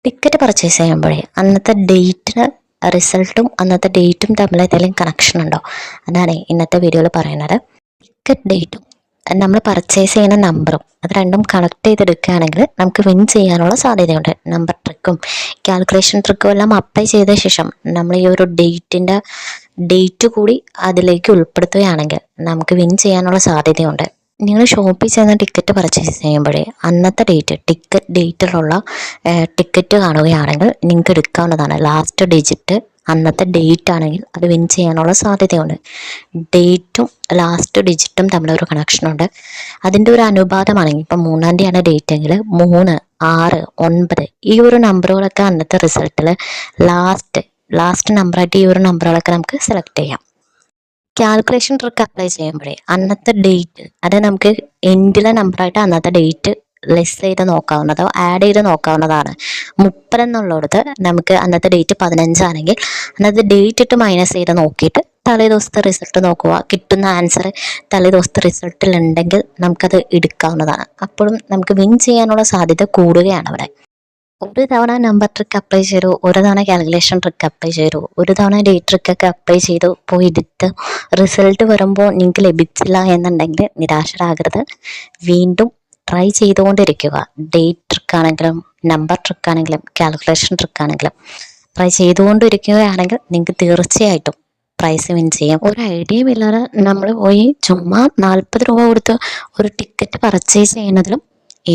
Ticket purchase ചെയ്യുമ്പോഴേ അന്നത്തെ ഡേറ്റിന് റിസൾട്ടും അന്നത്തെ ഡേറ്റും തമ്മിൽ ഏതെങ്കിലും കണക്ഷൻ ഉണ്ടോ? അതാണ് ഇന്നത്തെ വീഡിയോയിൽ പറയുന്നത്. ടിക്കറ്റ് ഡേറ്റും നമ്മൾ പർച്ചേസ് ചെയ്യുന്ന നമ്പറും അത് രണ്ടും കണക്ട് ചെയ്തെടുക്കുകയാണെങ്കിൽ നമുക്ക് വിൻ ചെയ്യാനുള്ള സാധ്യതയുണ്ട്. നമ്പർ ട്രിക്കും കാൽക്കുലേഷൻ ട്രിക്കും എല്ലാം അപ്ലൈ ചെയ്ത ശേഷം നമ്മൾ ഈ ഒരു ഡേറ്റ് കൂടി അതിലേക്ക് ഉൾപ്പെടുത്തുകയാണെങ്കിൽ നമുക്ക് വിൻ ചെയ്യാനുള്ള സാധ്യതയുണ്ട്. നിങ്ങൾ ഷോപ്പിൽ ചെന്ന് ടിക്കറ്റ് പർച്ചേസ് ചെയ്യുമ്പോഴേ അന്നത്തെ ടിക്കറ്റ് ഡേറ്റിലുള്ള ടിക്കറ്റ് കാണുകയാണെങ്കിൽ നിങ്ങൾക്ക് എടുക്കാവുന്നതാണ്. ലാസ്റ്റ് ഡിജിറ്റ് അന്നത്തെ ഡേറ്റ് ആണെങ്കിൽ അത് വിൻ ചെയ്യാനുള്ള സാധ്യതയുണ്ട്. ഡേറ്റും ലാസ്റ്റ് ഡിജിറ്റും തമ്മിലൊരു കണക്ഷനുണ്ട്. അതിൻ്റെ ഒരു അനുപാതമാണെങ്കിൽ ഇപ്പം 3-ാം തീയതിയാണ് ഡേറ്റ് എങ്കിൽ 3, 6, 9 ഈ ഒരു നമ്പറുകളൊക്കെ അന്നത്തെ റിസൾട്ടിൽ ലാസ്റ്റ് നമ്പറായിട്ട് ഈ ഒരു നമ്പറുകളൊക്കെ നമുക്ക് സെലക്ട് ചെയ്യാം. കാൽക്കുലേഷൻ ട്രിക്ക് അപ്ലൈ ചെയ്യുമ്പോഴേ അന്നത്തെ ഡേറ്റ് അത് നമുക്ക് എൻഡിലെ നമ്പറായിട്ട് അന്നത്തെ ഡേറ്റ് ലെസ് ചെയ്ത് നോക്കാവുന്നതോ ആഡ് ചെയ്ത് നോക്കാവുന്നതാണ്. 30 എന്നുള്ളിടത്ത് നമുക്ക് അന്നത്തെ ഡേറ്റ് 15 ആണെങ്കിൽ അന്നത്തെ ഡേറ്റ് ഇട്ട് മൈനസ് ചെയ്ത് നോക്കിയിട്ട് തലേ ദിവസത്തെ റിസൾട്ട് നോക്കുക. കിട്ടുന്ന ആൻസർ തലേ ദിവസത്തെ റിസൾട്ടിൽ ഉണ്ടെങ്കിൽ നമുക്കത് എടുക്കാവുന്നതാണ്. അപ്പോഴും നമുക്ക് വിൻ ചെയ്യാനുള്ള സാധ്യത കൂടുകയാണ് അവിടെ. ഒരു തവണ നമ്പർ ട്രിക്ക് അപ്ലൈ ചെയ്തു, ഒരു തവണ കാൽക്കുലേഷൻ ട്രിക്ക് അപ്ലൈ ചെയ്തു, ഒരു തവണ ഡേറ്റ് ട്രിക്കൊക്കെ അപ്ലൈ ചെയ്തു പോയി എടുത്ത് റിസൾട്ട് വരുമ്പോൾ നിങ്ങൾക്ക് ലഭിച്ചില്ല എന്നുണ്ടെങ്കിൽ നിരാശരാകരുത്. വീണ്ടും ട്രൈ ചെയ്തുകൊണ്ടിരിക്കുക. ഡേറ്റ് ട്രിക്കാണെങ്കിലും നമ്പർ ട്രിക്കാണെങ്കിലും കാൽക്കുലേഷൻ ട്രിക്കാണെങ്കിലും ട്രൈ ചെയ്തുകൊണ്ടിരിക്കുകയാണെങ്കിൽ നിങ്ങൾക്ക് തീർച്ചയായിട്ടും പ്രൈസ് വിൻ ചെയ്യാം. ഒരു ഐഡിയയും ഇല്ലാതെ നമ്മൾ പോയി ചുമ്മാ 40 രൂപ കൊടുത്ത് ഒരു ടിക്കറ്റ് പർച്ചേസ് ചെയ്യുന്നതിലും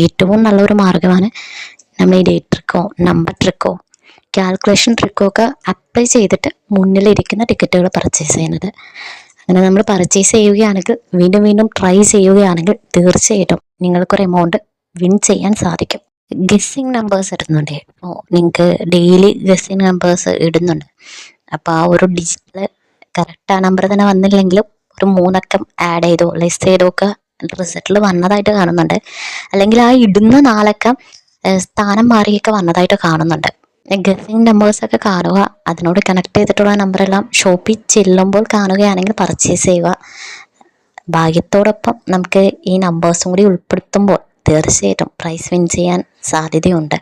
ഏറ്റവും നല്ലൊരു മാർഗ്ഗമാണ് നമ്മൾ ഈ ഡേറ്റ് ട്രിക്കോ നമ്പർ ട്രിക്കോ കാൽക്കുലേഷൻ ട്രിക്കോ ഒക്കെ അപ്ലൈ ചെയ്തിട്ട് മുന്നിലിരിക്കുന്ന ടിക്കറ്റുകൾ പർച്ചേസ് ചെയ്യുന്നത്. അങ്ങനെ നമ്മൾ പർച്ചേസ് ചെയ്യുകയാണെങ്കിൽ വീണ്ടും വീണ്ടും ട്രൈ ചെയ്യുകയാണെങ്കിൽ തീർച്ചയായിട്ടും നിങ്ങൾക്കൊരു എമൗണ്ട് വിൻ ചെയ്യാൻ സാധിക്കും. ഗസ്സിങ് നമ്പേഴ്സ് ഇടുന്നുണ്ട്. അപ്പോൾ നിങ്ങൾക്ക് ഡെയിലി ഗസ്സിങ് നമ്പേഴ്സ് ഇടുന്നുണ്ട്. അപ്പോൾ ആ ഒരു ഡിജിറ്റിൽ കറക്റ്റ് ആ നമ്പർ തന്നെ വന്നില്ലെങ്കിലും ഒരു 3 അക്കം ആഡ് ചെയ്തോ ലെസ് ചെയ്തോ ഒക്കെ റിസൾട്ടിൽ വന്നതായിട്ട് കാണുന്നുണ്ട്. അല്ലെങ്കിൽ ആ ഇടുന്ന 4 അക്കം സ്ഥാനം മാറിയൊക്കെ വന്നതായിട്ട് കാണുന്നുണ്ട്. ഗസ്സിങ് നമ്പേഴ്സൊക്കെ കാണുക, അതിനോട് കണക്ട് ചെയ്തിട്ടുള്ള നമ്പറെല്ലാം ഷോപ്പിൽ ചെല്ലുമ്പോൾ കാണുകയാണെങ്കിൽ പർച്ചേസ് ചെയ്യുക. ഭാഗ്യത്തോടൊപ്പം നമുക്ക് ഈ നമ്പേഴ്സും കൂടി ഉൾപ്പെടുത്തുമ്പോൾ തീർച്ചയായിട്ടും പ്രൈസ് വിൻ ചെയ്യാൻ സാധ്യതയുണ്ട്.